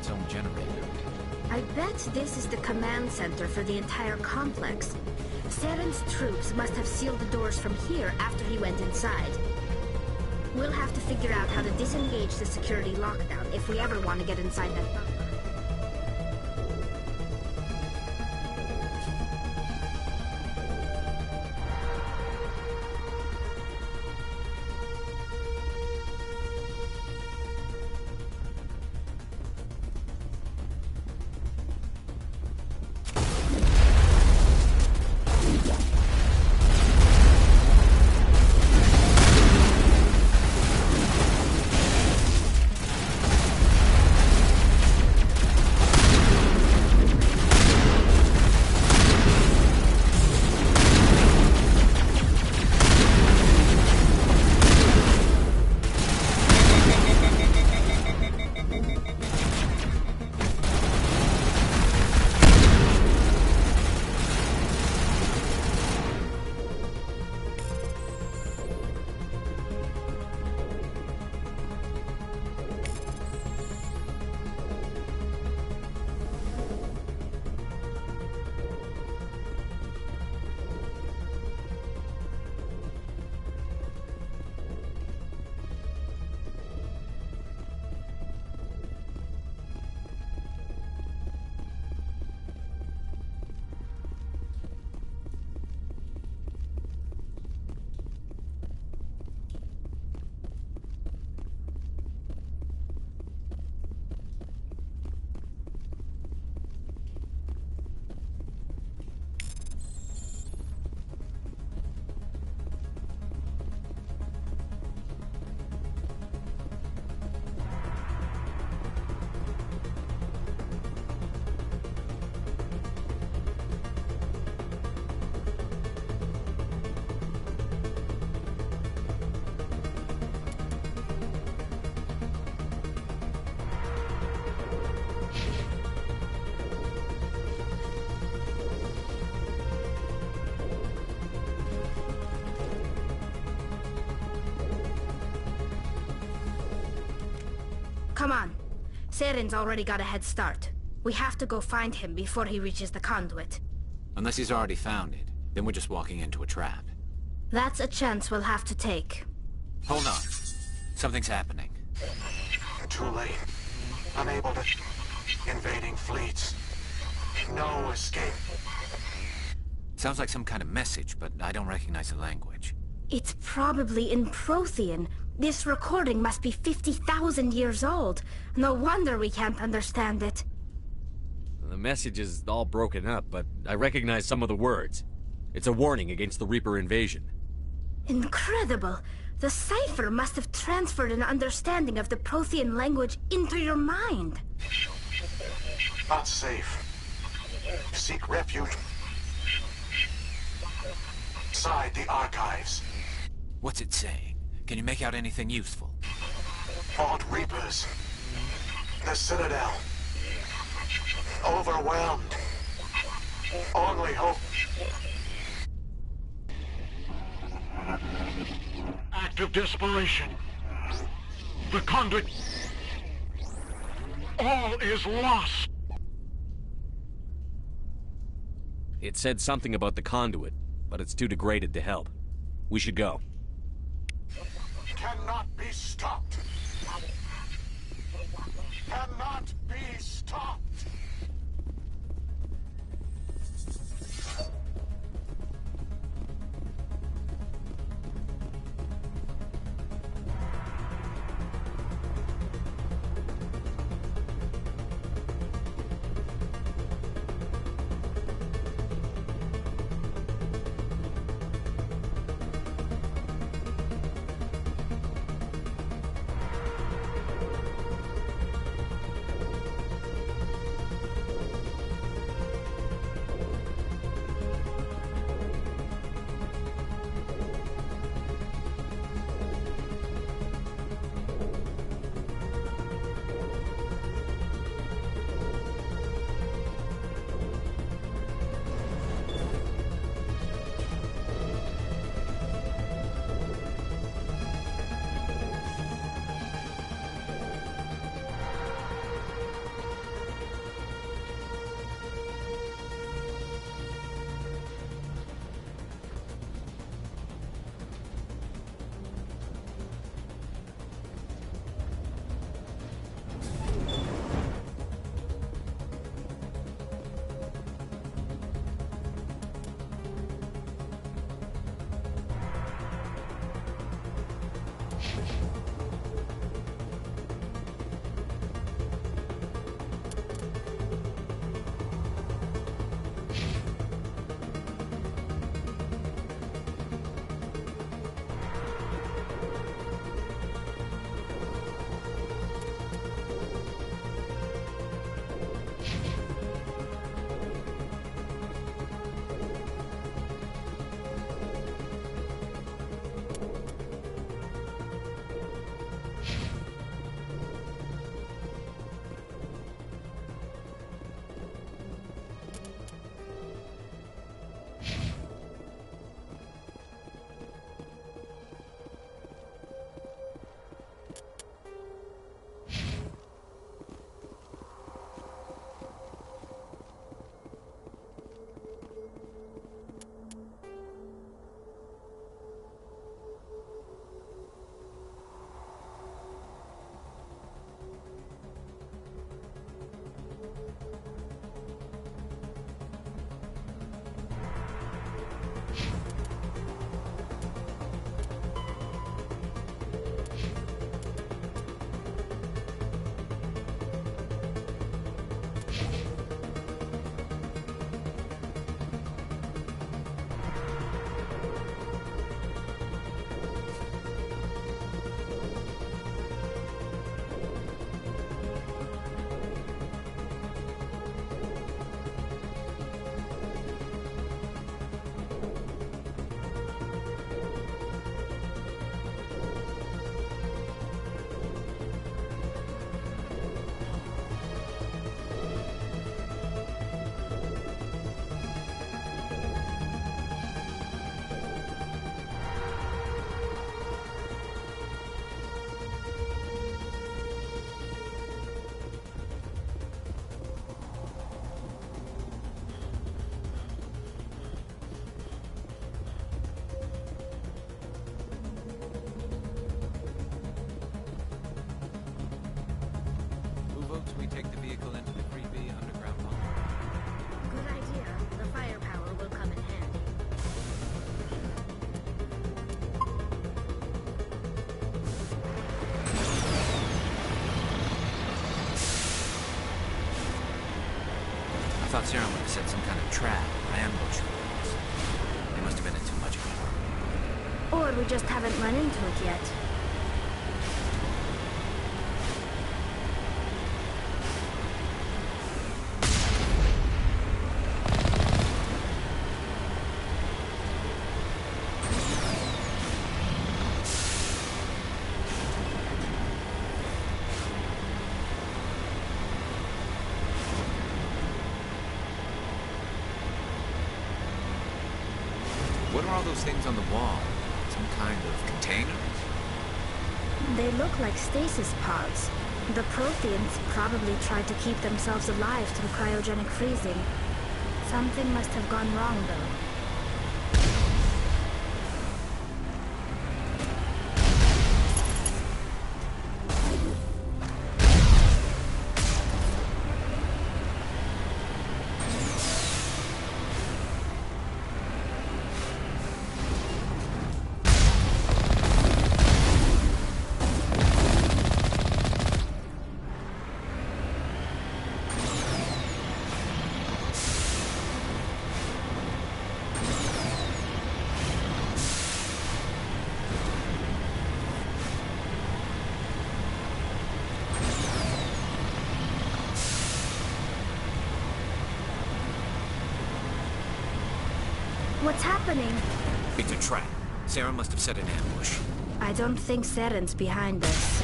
its own generator. I bet this is the command center for the entire complex. Saren's troops must have sealed the doors from here after he went inside. We'll have to figure out how to disengage the security lockdown if we ever want to get inside that bunker. Come on. Saren's already got a head start. We have to go find him before he reaches the conduit. Unless he's already found it, then we're just walking into a trap. That's a chance we'll have to take. Hold on. Something's happening. Too late. Unable to... Invading fleets. No escape. Sounds like some kind of message, but I don't recognize the language. It's probably in Prothean. This recording must be 50,000 years old. No wonder we can't understand it. The message is all broken up, but I recognize some of the words. It's a warning against the Reaper invasion. Incredible! The cipher must have transferred an understanding of the Prothean language into your mind. Not safe. Seek refuge inside the archives. What's it saying? Can you make out anything useful? Fought Reapers. The Citadel. Overwhelmed. Only hope. Act of desperation. The conduit. All is lost. It said something about the conduit, but it's too degraded to help. We should go. Cannot be stopped. Cannot be stopped. thought Saren would have set some kind of trap or ambush for us. They must have been in too much of a hurry. Or we just haven't run into it yet. What are all those things on the wall? Some kind of container? They look like stasis pods. The Protheans probably tried to keep themselves alive through cryogenic freezing. Something must have gone wrong, though. What's happening? It's a trap. Saren must have set an ambush. I don't think Saren's behind this.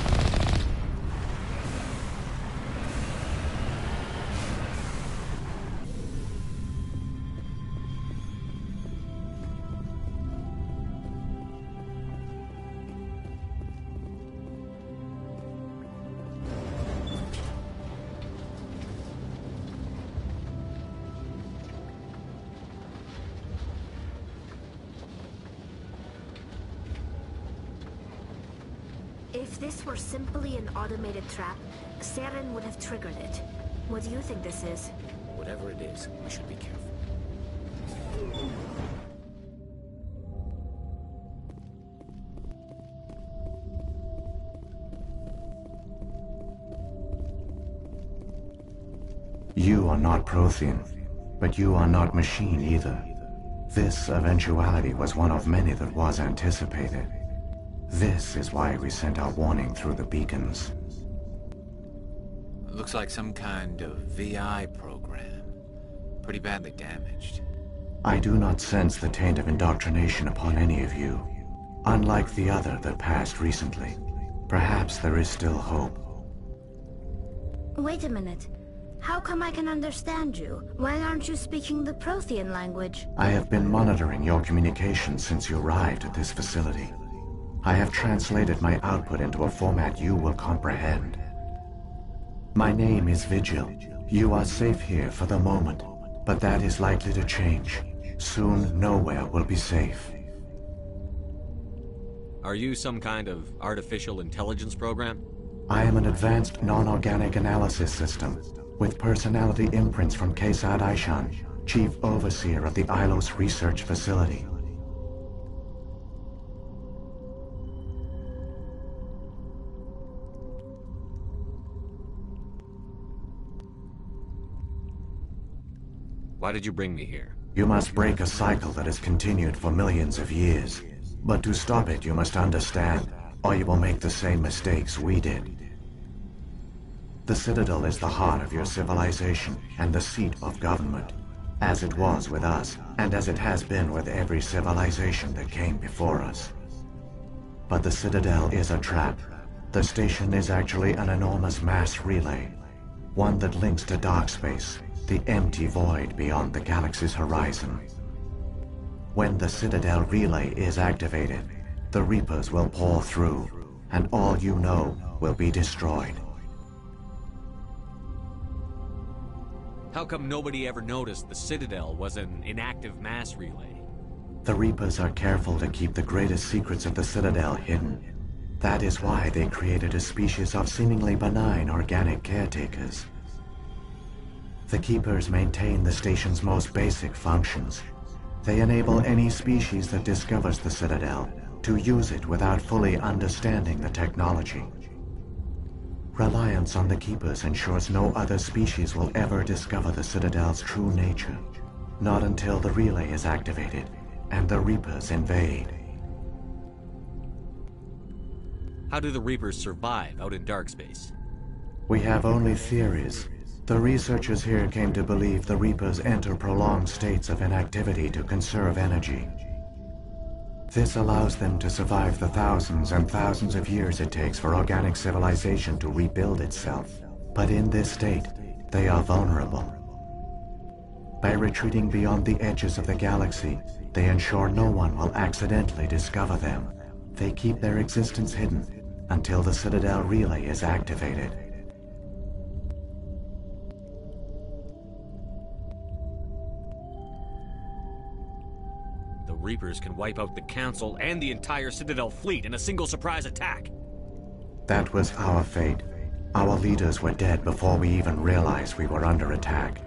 If this were simply an automated trap, Saren would have triggered it. What do you think this is? Whatever it is, we should be careful. You are not Prothean, but you are not machine either. This eventuality was one of many that was anticipated. This is why we sent our warning through the beacons. Looks like some kind of VI program. Pretty badly damaged. I do not sense the taint of indoctrination upon any of you, unlike the other that passed recently. Perhaps there is still hope. Wait a minute. How come I can understand you? Why aren't you speaking the Prothean language? I have been monitoring your communications since you arrived at this facility. I have translated my output into a format you will comprehend. My name is Vigil. You are safe here for the moment, but that is likely to change. Soon, nowhere will be safe. Are you some kind of artificial intelligence program? I am an advanced non-organic analysis system, with personality imprints from Kesad Aishan, Chief Overseer of the Ilos Research Facility. Why did you bring me here? You must break a cycle that has continued for millions of years. But to stop it, you must understand, or you will make the same mistakes we did. The Citadel is the heart of your civilization and the seat of government, as it was with us, and as it has been with every civilization that came before us. But the Citadel is a trap. The station is actually an enormous mass relay, one that links to dark space, the empty void beyond the galaxy's horizon. When the Citadel relay is activated, the Reapers will pour through, and all you know will be destroyed. How come nobody ever noticed the Citadel was an inactive mass relay? The Reapers are careful to keep the greatest secrets of the Citadel hidden. That is why they created a species of seemingly benign organic caretakers. The Keepers maintain the station's most basic functions. They enable any species that discovers the Citadel to use it without fully understanding the technology. Reliance on the Keepers ensures no other species will ever discover the Citadel's true nature. Not until the relay is activated and the Reapers invade. How do the Reapers survive out in dark space? We have only theories. The researchers here came to believe the Reapers enter prolonged states of inactivity to conserve energy. This allows them to survive the thousands and thousands of years it takes for organic civilization to rebuild itself. But in this state, they are vulnerable. By retreating beyond the edges of the galaxy, they ensure no one will accidentally discover them. They keep their existence hidden until the Citadel relay is activated. The Reapers can wipe out the Council and the entire Citadel fleet in a single surprise attack. That was our fate. Our leaders were dead before we even realized we were under attack.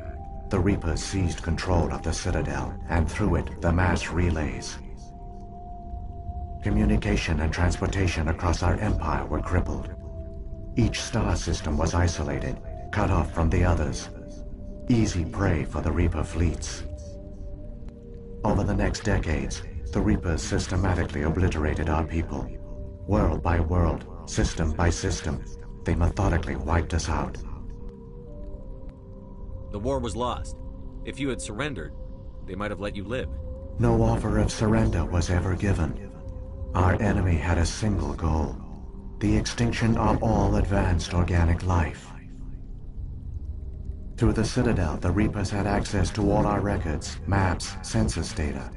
The Reapers seized control of the Citadel, and through it, the mass relays. Communication and transportation across our empire were crippled. Each star system was isolated, cut off from the others. Easy prey for the Reaper fleets. Over the next decades, the Reapers systematically obliterated our people. World by world, system by system, they methodically wiped us out. The war was lost. If you had surrendered, they might have let you live. No offer of surrender was ever given. Our enemy had a single goal: the extinction of all advanced organic life. Through the Citadel, the Reapers had access to all our records, maps, census data.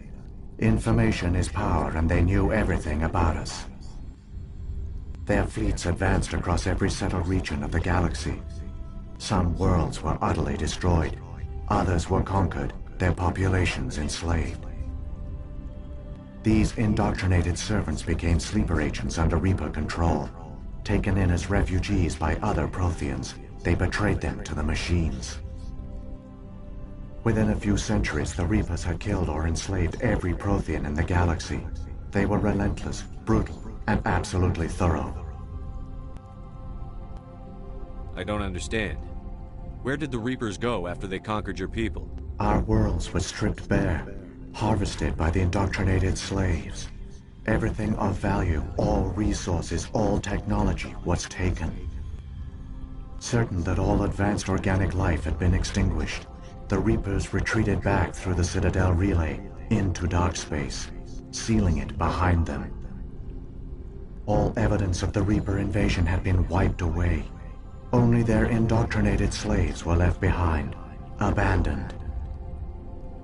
Information is power, and they knew everything about us. Their fleets advanced across every settled region of the galaxy. Some worlds were utterly destroyed. Others were conquered, their populations enslaved. These indoctrinated servants became sleeper agents under Reaper control. Taken in as refugees by other Protheans, they betrayed them to the machines. Within a few centuries, the Reapers had killed or enslaved every Prothean in the galaxy. They were relentless, brutal, and absolutely thorough. I don't understand. Where did the Reapers go after they conquered your people? Our worlds were stripped bare, harvested by the indoctrinated slaves. Everything of value, all resources, all technology was taken. Certain that all advanced organic life had been extinguished, the Reapers retreated back through the Citadel relay into dark space, sealing it behind them. All evidence of the Reaper invasion had been wiped away. Only their indoctrinated slaves were left behind, abandoned.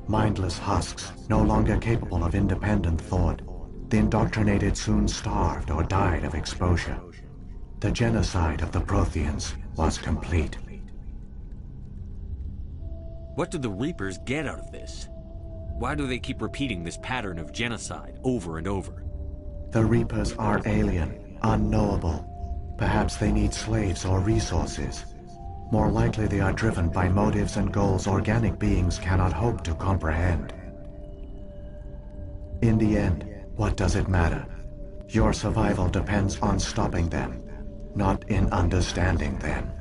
Mindless husks, no longer capable of independent thought, the indoctrinated soon starved or died of exposure. The genocide of the Protheans was complete. What do the Reapers get out of this? Why do they keep repeating this pattern of genocide over and over? The Reapers are alien, unknowable. Perhaps they need slaves or resources. More likely they are driven by motives and goals organic beings cannot hope to comprehend. In the end, what does it matter? Your survival depends on stopping them, not in understanding them.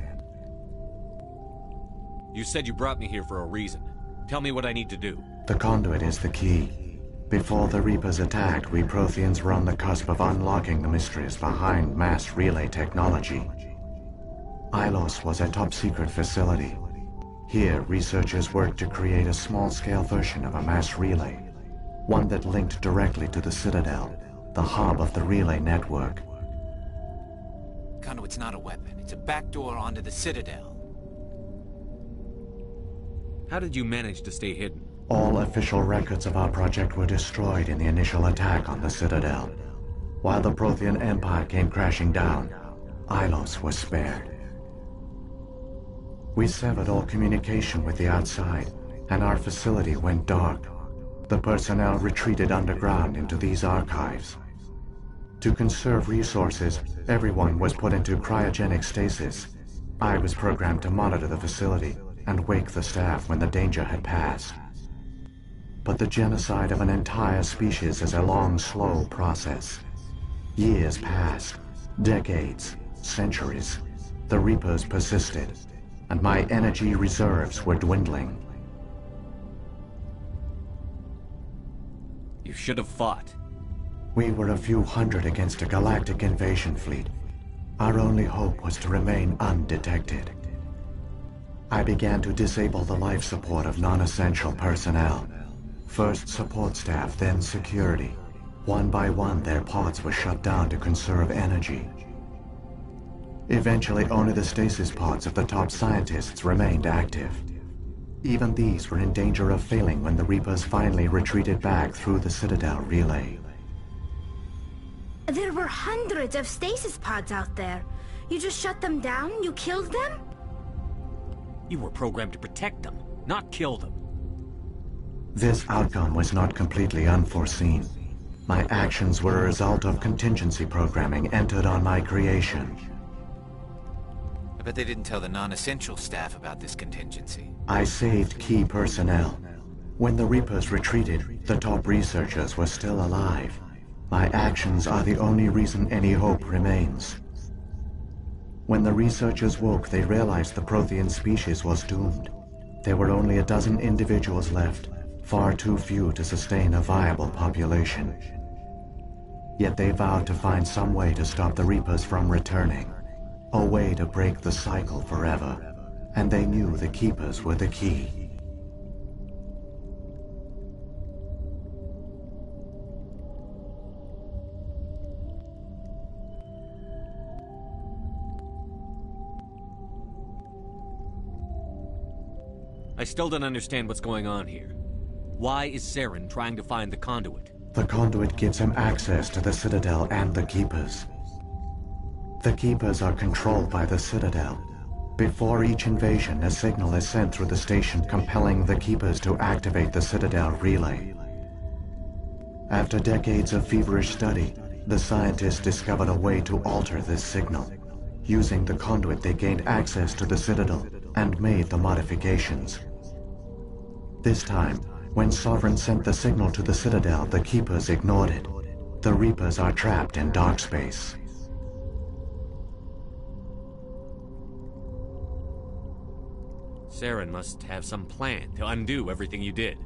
You said you brought me here for a reason. Tell me what I need to do. The conduit is the key. Before the Reapers attacked, we Protheans were on the cusp of unlocking the mysteries behind mass relay technology. Ilos was a top-secret facility. Here, researchers worked to create a small-scale version of a mass relay, one that linked directly to the Citadel, the hub of the relay network. Conduit's not a weapon. It's a backdoor onto the Citadel. How did you manage to stay hidden? All official records of our project were destroyed in the initial attack on the Citadel. While the Prothean Empire came crashing down, Ilos was spared. We severed all communication with the outside, and our facility went dark. The personnel retreated underground into these archives. To conserve resources, everyone was put into cryogenic stasis. I was programmed to monitor the facility and wake the staff when the danger had passed. But the genocide of an entire species is a long, slow process. Years passed, decades, centuries. the Reapers persisted, and my energy reserves were dwindling. You should have fought. We were a few hundred against a galactic invasion fleet. Our only hope was to remain undetected. I began to disable the life support of non-essential personnel. First support staff, then security. One by one, their pods were shut down to conserve energy. Eventually, only the stasis pods of the top scientists remained active. Even these were in danger of failing when the Reapers finally retreated back through the Citadel relay. There were hundreds of stasis pods out there. You just shut them down? You killed them? You were programmed to protect them, not kill them. This outcome was not completely unforeseen. My actions were a result of contingency programming entered on my creation. I bet they didn't tell the non-essential staff about this contingency. I saved key personnel. When the Reapers retreated, the top researchers were still alive. My actions are the only reason any hope remains. When the researchers woke, they realized the Prothean species was doomed. There were only a dozen individuals left, far too few to sustain a viable population. Yet they vowed to find some way to stop the Reapers from returning, a way to break the cycle forever, and they knew the Keepers were the key. I still don't understand what's going on here. Why is Saren trying to find the conduit? The conduit gives him access to the Citadel and the Keepers. The Keepers are controlled by the Citadel. Before each invasion, a signal is sent through the station compelling the Keepers to activate the Citadel relay. After decades of feverish study, the scientists discovered a way to alter this signal. Using the conduit, they gained access to the Citadel and made the modifications. This time, when Sovereign sent the signal to the Citadel, the Keepers ignored it. The Reapers are trapped in dark space. Saren must have some plan to undo everything you did.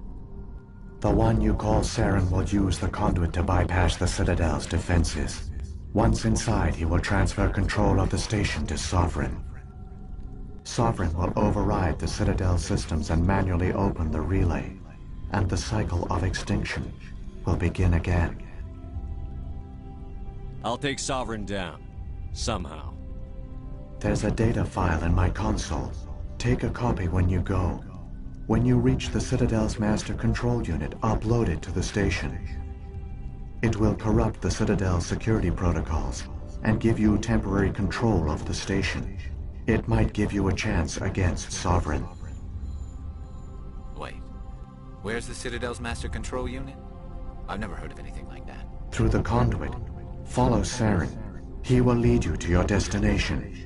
The one you call Saren will use the conduit to bypass the Citadel's defenses. Once inside, he will transfer control of the station to Sovereign. Sovereign will override the Citadel systems and manually open the relay, and the cycle of extinction will begin again. I'll take Sovereign down. Somehow. There's a data file in my console. Take a copy when you go. When you reach the Citadel's master control unit, upload it to the station. It will corrupt the Citadel's security protocols and give you temporary control of the station. It might give you a chance against Sovereign. Wait, where's the Citadel's master control unit? I've never heard of anything like that. Through the conduit, follow Saren. He will lead you to your destination.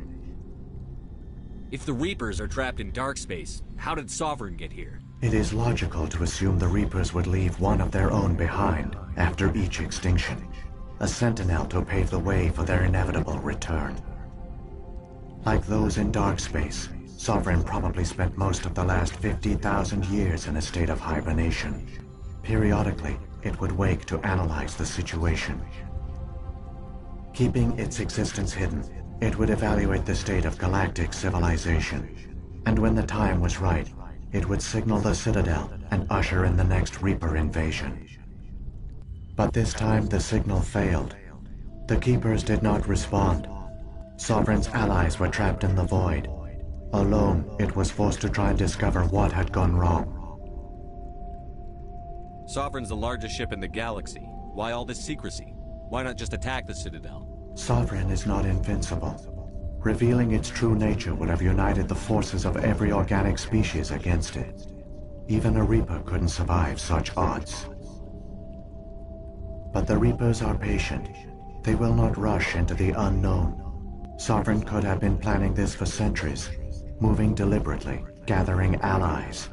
If the Reapers are trapped in dark space, how did Sovereign get here? It is logical to assume the Reapers would leave one of their own behind after each extinction. A sentinel to pave the way for their inevitable return. Like those in dark space, Sovereign probably spent most of the last 50,000 years in a state of hibernation. Periodically, it would wake to analyze the situation. Keeping its existence hidden, it would evaluate the state of galactic civilization. And when the time was right, it would signal the Citadel and usher in the next Reaper invasion. But this time the signal failed. The Keepers did not respond. Sovereign's allies were trapped in the void. Alone, it was forced to try and discover what had gone wrong. Sovereign's the largest ship in the galaxy. Why all this secrecy? Why not just attack the Citadel? Sovereign is not invincible. Revealing its true nature would have united the forces of every organic species against it. Even a Reaper couldn't survive such odds. But the Reapers are patient. They will not rush into the unknown. Sovereign could have been planning this for centuries, moving deliberately, gathering allies.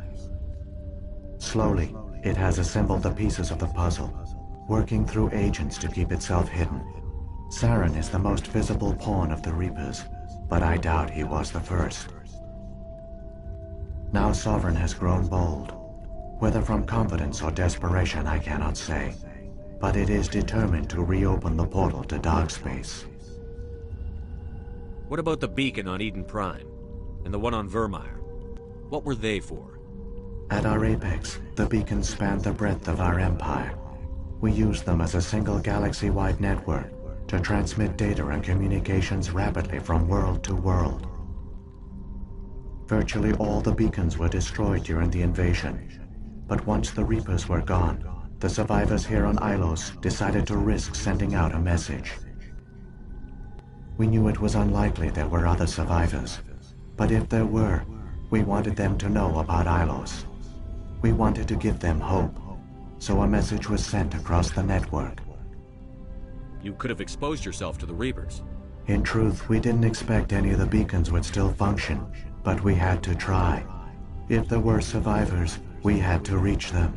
Slowly, it has assembled the pieces of the puzzle, working through agents to keep itself hidden. Saren is the most visible pawn of the Reapers, but I doubt he was the first. Now Sovereign has grown bold. Whether from confidence or desperation, I cannot say. But it is determined to reopen the portal to dark space. What about the beacon on Eden Prime? And the one on Vermeer? What were they for? At our apex, the beacons spanned the breadth of our empire. We used them as a single galaxy-wide network to transmit data and communications rapidly from world to world. Virtually all the beacons were destroyed during the invasion, but once the Reapers were gone, the survivors here on Ilos decided to risk sending out a message. We knew it was unlikely there were other survivors, but if there were, we wanted them to know about Ilos. We wanted to give them hope, so a message was sent across the network. You could have exposed yourself to the Reapers. In truth, we didn't expect any of the beacons would still function, but we had to try. If there were survivors, we had to reach them.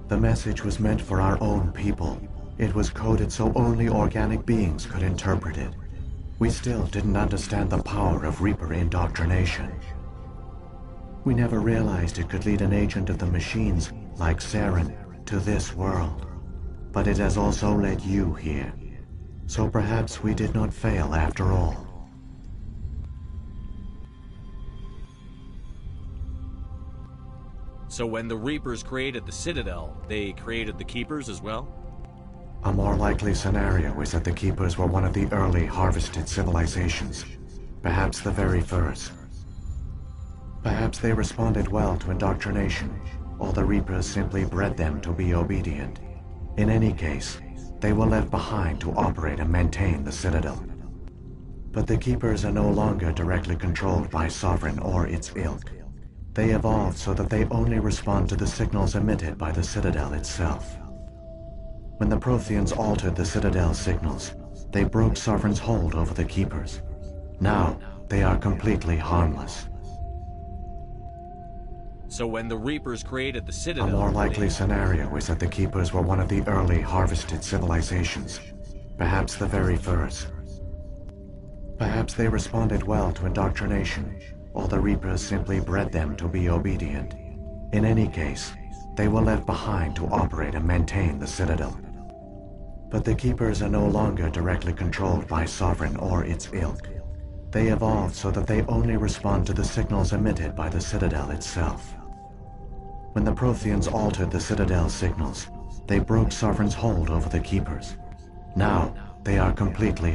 The message was meant for our own people. It was coded so only organic beings could interpret it. We still didn't understand the power of Reaper indoctrination. We never realized it could lead an agent of the machines, like Saren, to this world. But it has also led you here. So perhaps we did not fail after all. So when the Reapers created the Citadel, they created the Keepers as well? A more likely scenario is that the Keepers were one of the early harvested civilizations, perhaps the very first. Perhaps they responded well to indoctrination, or the Reapers simply bred them to be obedient. In any case, they were left behind to operate and maintain the Citadel. But the Keepers are no longer directly controlled by Sovereign or its ilk. They evolved so that they only respond to the signals emitted by the Citadel itself. When the Protheans altered the Citadel's signals, they broke Sovereign's hold over the Keepers. Now, they are completely harmless. So when the Reapers created the Citadel... A more likely scenario is that the Keepers were one of the early harvested civilizations, perhaps the very first. Perhaps they responded well to indoctrination, or the Reapers simply bred them to be obedient. In any case, they were left behind to operate and maintain the Citadel. But the Keepers are no longer directly controlled by Sovereign or its ilk. They evolved so that they only respond to the signals emitted by the Citadel itself. When the Protheans altered the Citadel's signals, they broke Sovereign's hold over the Keepers. Now, they are completely